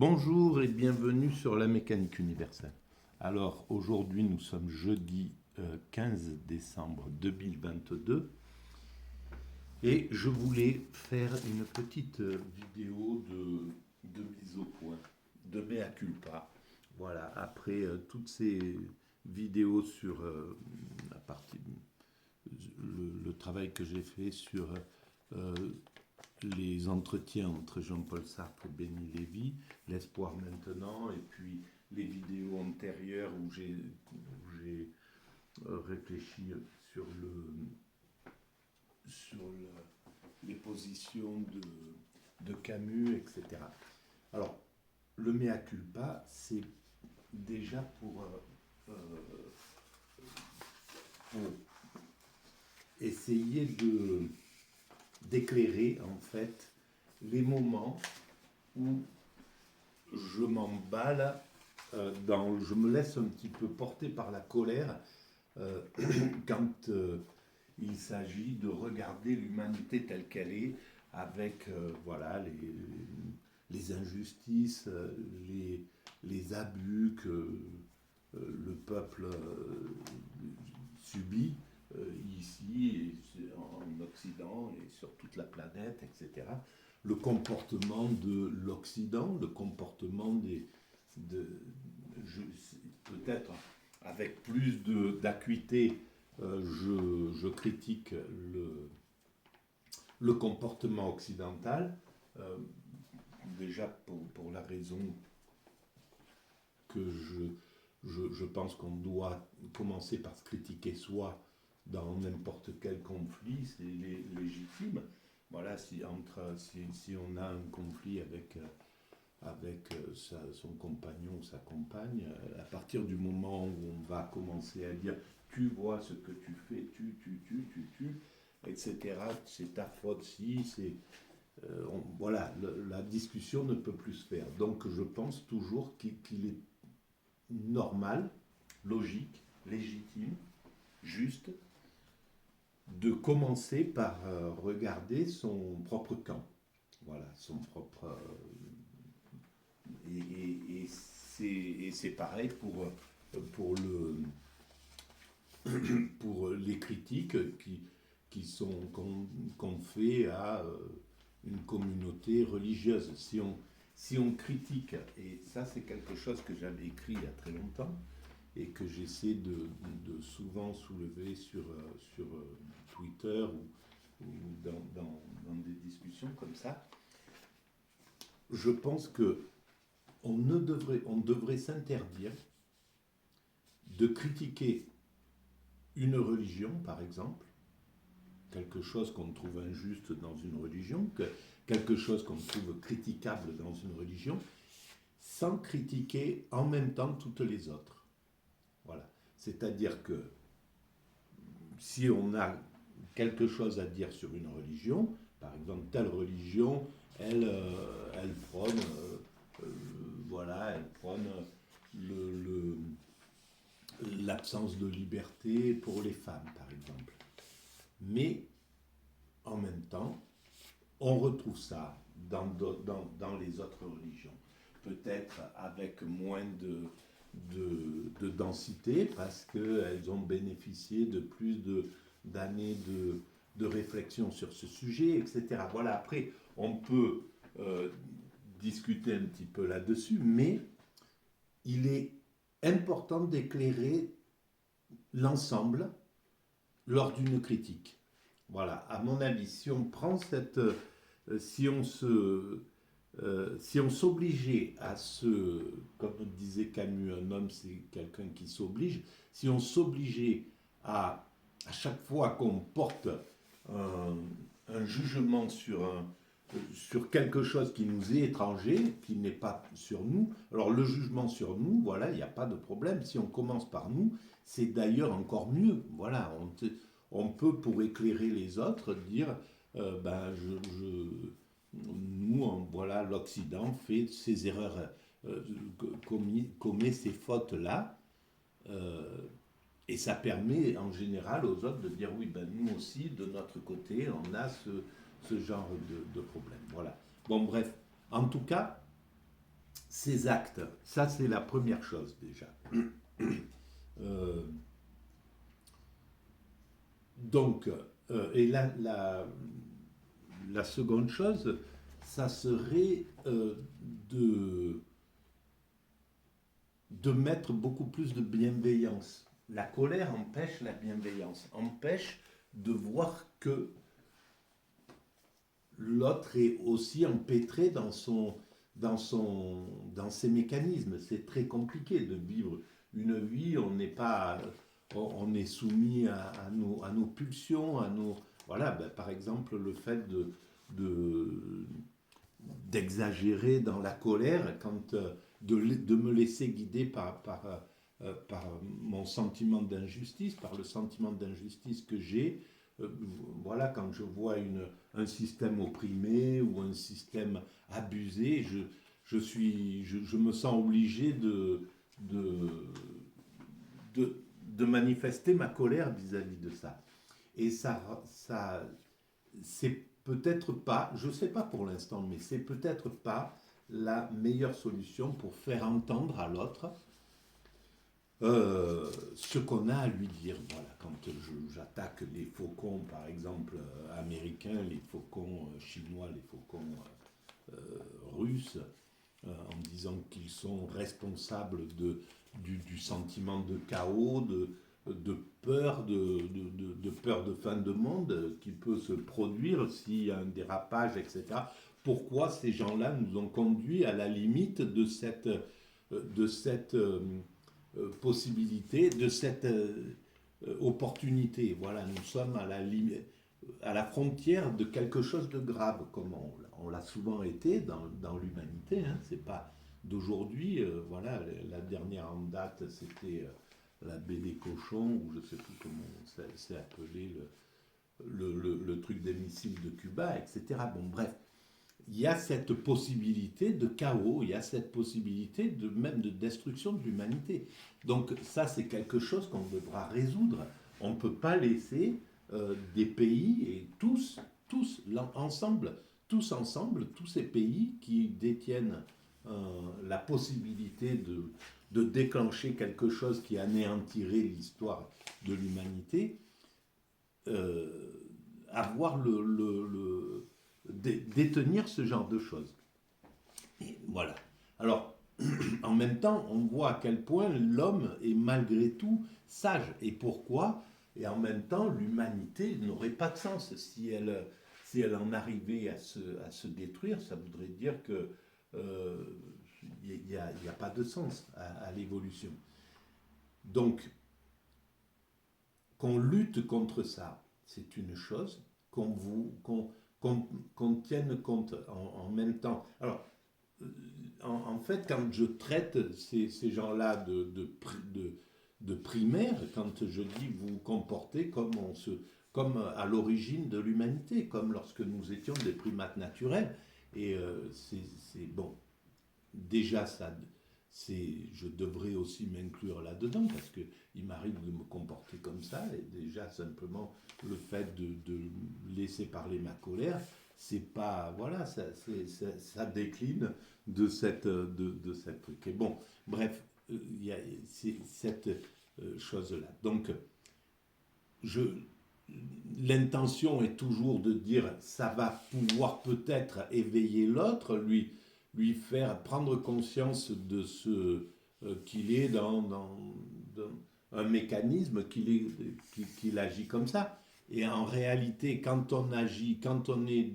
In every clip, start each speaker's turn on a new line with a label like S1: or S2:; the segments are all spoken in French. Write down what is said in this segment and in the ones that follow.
S1: Bonjour et bienvenue sur la mécanique universelle. Alors aujourd'hui nous sommes jeudi 15 décembre 2022 et je voulais faire une petite vidéo de mise au point, de mea culpa. Voilà, après toutes ces vidéos sur la partie, le travail que j'ai fait sur euh, les entretiens entre Jean-Paul Sartre et Béni Lévy, l'espoir maintenant, et puis les vidéos antérieures où j'ai réfléchi les positions de Camus, etc. Alors, le mea culpa, c'est déjà pour essayer d'éclairer en fait les moments où je m'emballe, je me laisse un petit peu porter par la colère euh, quand il s'agit de regarder l'humanité telle qu'elle est, avec voilà, les injustices, les abus que le peuple subit ici, en Occident et sur toute la planète, etc. Le comportement de l'Occident, le comportement peut-être avec plus d'acuité, je critique le comportement occidental, euh, déjà pour la raison que je pense qu'on doit commencer par se critiquer soi dans n'importe quel conflit, c'est légitime. Voilà, si on a un conflit avec son compagnon ou sa compagne, à partir du moment où on va commencer à dire tu vois ce que tu fais, etc., c'est ta faute si, voilà, la discussion ne peut plus se faire. Donc je pense toujours qu'il est normal, logique, légitime, juste, de commencer par regarder son propre camp. Voilà, son propre. Et c'est pareil pour, pour les critiques qu'on fait à une communauté religieuse. Si on critique, et ça c'est quelque chose que j'avais écrit il y a très longtemps, et que j'essaie de souvent soulever sur Twitter ou dans des discussions comme ça, je pense que on devrait s'interdire de critiquer une religion, par exemple, quelque chose qu'on trouve injuste dans une religion, quelque chose qu'on trouve critiquable dans une religion, sans critiquer en même temps toutes les autres. Voilà. C'est-à-dire que si on a quelque chose à dire sur une religion, par exemple telle religion, elle prône, voilà, elle prône l'absence de liberté pour les femmes, par exemple. Mais en même temps, on retrouve ça dans les autres religions. Peut-être avec moins de densité, parce qu'elles ont bénéficié de plus d'années de réflexion sur ce sujet, etc. Voilà, après, on peut discuter un petit peu là-dessus, mais il est important d'éclairer l'ensemble lors d'une critique. Voilà, à mon avis, si on prend si on s'obligeait à comme disait Camus, un homme c'est quelqu'un qui s'oblige, si on s'obligeait à chaque fois qu'on porte un jugement sur quelque chose qui nous est étranger, qui n'est pas sur nous, alors le jugement sur nous, voilà, il n'y a pas de problème. Si on commence par nous, c'est d'ailleurs encore mieux. Voilà, on peut, pour éclairer les autres, dire ben, nous, voilà, l'Occident fait ces erreurs, commet ces fautes-là, euh, et ça permet en général aux autres de dire oui, ben, nous aussi, de notre côté, on a ce genre de problème. Voilà. Bon, bref, en tout cas, ces actes. Ça, c'est la première chose déjà. Euh, donc, et la seconde chose, ça serait de, de mettre beaucoup plus de bienveillance. La colère empêche la bienveillance, empêche de voir que l'autre est aussi empêtré dans ses mécanismes. C'est très compliqué de vivre une vie, on n'est pas, on est soumis à nos pulsions, à nos, voilà, ben, par exemple le fait de d'exagérer dans la colère, de me laisser guider par mon sentiment d'injustice, par le sentiment d'injustice que j'ai. Voilà, quand je vois un système opprimé ou un système abusé, je me sens obligé de, de manifester ma colère vis-à-vis de ça. Et ça c'est peut-être pas, je ne sais pas pour l'instant, mais c'est peut-être pas la meilleure solution pour faire entendre à l'autre ce qu'on a à lui dire. Voilà, quand j'attaque les faucons, par exemple, américains, les faucons chinois, les faucons russes, en disant qu'ils sont responsables du sentiment de chaos, de peur, de peur de fin de monde qui peut se produire s'il y a un dérapage, etc. Pourquoi ces gens-là nous ont conduits à la limite de cette possibilité, de cette opportunité. Voilà, nous sommes à la frontière de quelque chose de grave, comme on l'a souvent été dans l'humanité. Hein. C'est pas d'aujourd'hui. Voilà, la dernière en date, c'était la baie des cochons, ou je ne sais plus comment c'est appelé, le truc des missiles de Cuba, etc. Bon, bref, il y a cette possibilité de chaos, il y a cette possibilité même de destruction de l'humanité. Donc ça, c'est quelque chose qu'on devra résoudre. On ne peut pas laisser des pays, et ensemble, tous ces pays qui détiennent la possibilité de déclencher quelque chose qui anéantirait l'histoire de l'humanité, euh, avoir détenir ce genre de choses. Et voilà. Alors, en même temps, on voit à quel point l'homme est malgré tout sage. Et pourquoi? Et en même temps, l'humanité n'aurait pas de sens. Si elle en arrivait à se détruire, ça voudrait dire que il n'y a pas de sens à l'évolution. Donc, qu'on lutte contre ça, c'est une chose, qu'on tienne compte en même temps. Alors, en fait, quand je traite ces gens-là de primaires, quand je dis vous vous comportez comme à l'origine de l'humanité, comme lorsque nous étions des primates naturels, et c'est bon, déjà ça, je devrais aussi m'inclure là-dedans parce qu'il m'arrive de me comporter comme ça et déjà simplement le fait de laisser parler ma colère, c'est pas, voilà, ça décline de cette truc. Et bon, bref, il y a cette chose-là. Donc, je, l'intention est toujours de dire ça va pouvoir peut-être éveiller l'autre, lui faire prendre conscience de ce qu'il est dans un mécanisme, qu'il agit comme ça. Et en réalité, quand on agit, quand on est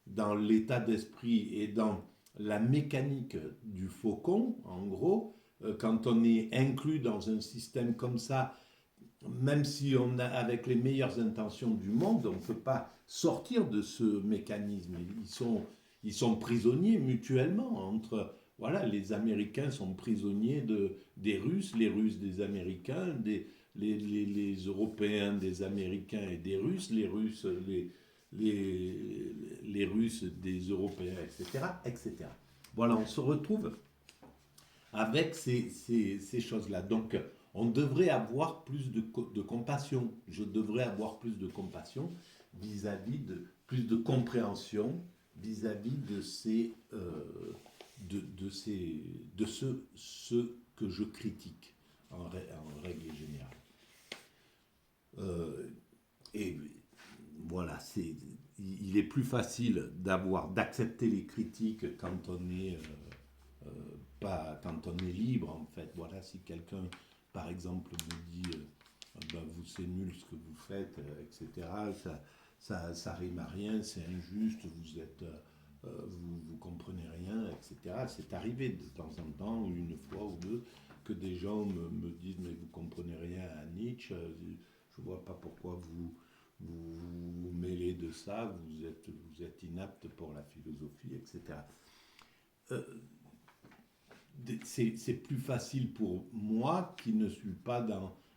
S1: dans l'état d'esprit et dans la mécanique du faucon, en gros, quand on est inclus dans un système comme ça, même si on a avec les meilleures intentions du monde, on ne peut pas sortir de ce mécanisme. Ils sont prisonniers mutuellement entre, voilà, les Américains sont prisonniers des Russes, les Russes des Américains, les Européens des Américains et des Russes, les Russes des Européens, etc., etc. Voilà, on se retrouve avec ces choses-là. Donc, on devrait avoir plus de compassion. Je devrais avoir plus de compassion vis-à-vis plus de compréhension vis-à-vis de ce que je critique en règle générale. Et voilà, il est plus facile d'accepter les critiques quand on est pas quand on est libre en fait. Voilà, si quelqu'un par exemple vous dit ben, vous c'est nul ce que vous faites, etc. Ça rime à rien, c'est injuste, vous comprenez rien, etc. C'est arrivé de temps en temps, une fois ou deux, que des gens me disent mais vous comprenez rien à Nietzsche, je vois pas pourquoi vous mêlez de ça, vous êtes inapte pour la philosophie, etc. Euh, c'est plus facile pour moi qui ne suis pas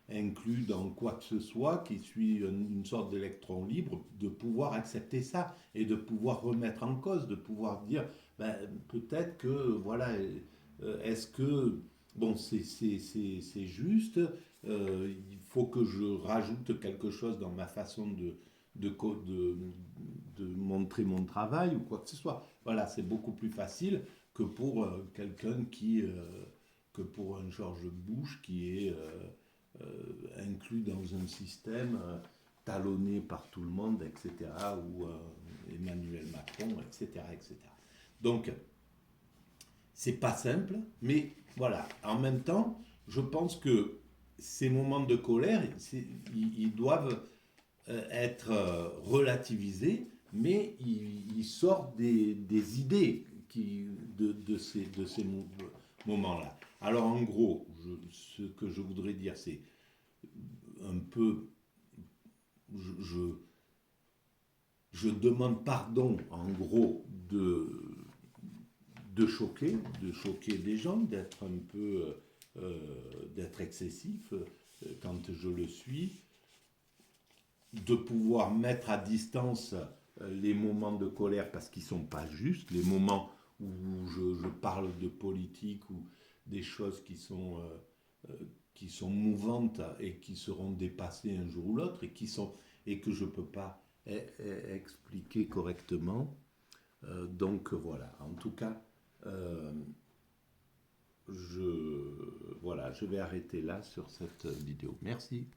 S1: inclus dans quoi que ce soit, qui suis une sorte d'électron libre, de pouvoir accepter ça et de pouvoir remettre en cause, de pouvoir dire ben, peut-être que voilà, est-ce que bon c'est juste, il faut que je rajoute quelque chose dans ma façon de, de, de montrer mon travail ou quoi que ce soit. Voilà, c'est beaucoup plus facile que pour quelqu'un que pour un George Bush qui est inclus dans un système talonné par tout le monde, etc., ou Emmanuel Macron, etc., etc. Donc, c'est pas simple, mais voilà. En même temps, je pense que ces moments de colère, ils doivent être relativisés, mais il sort des idées de ces moments-là. Alors en gros, ce que je voudrais dire, c'est un peu, je, je demande pardon en gros de choquer des gens, d'être un peu, d'être excessif quand je le suis, de pouvoir mettre à distance les moments de colère parce qu'ils ne sont pas justes, les moments où je parle de politique ou des choses qui sont mouvantes et qui seront dépassées un jour ou l'autre et que je ne peux pas expliquer correctement. Donc voilà, en tout cas, euh, voilà, je vais arrêter là sur cette vidéo. Merci.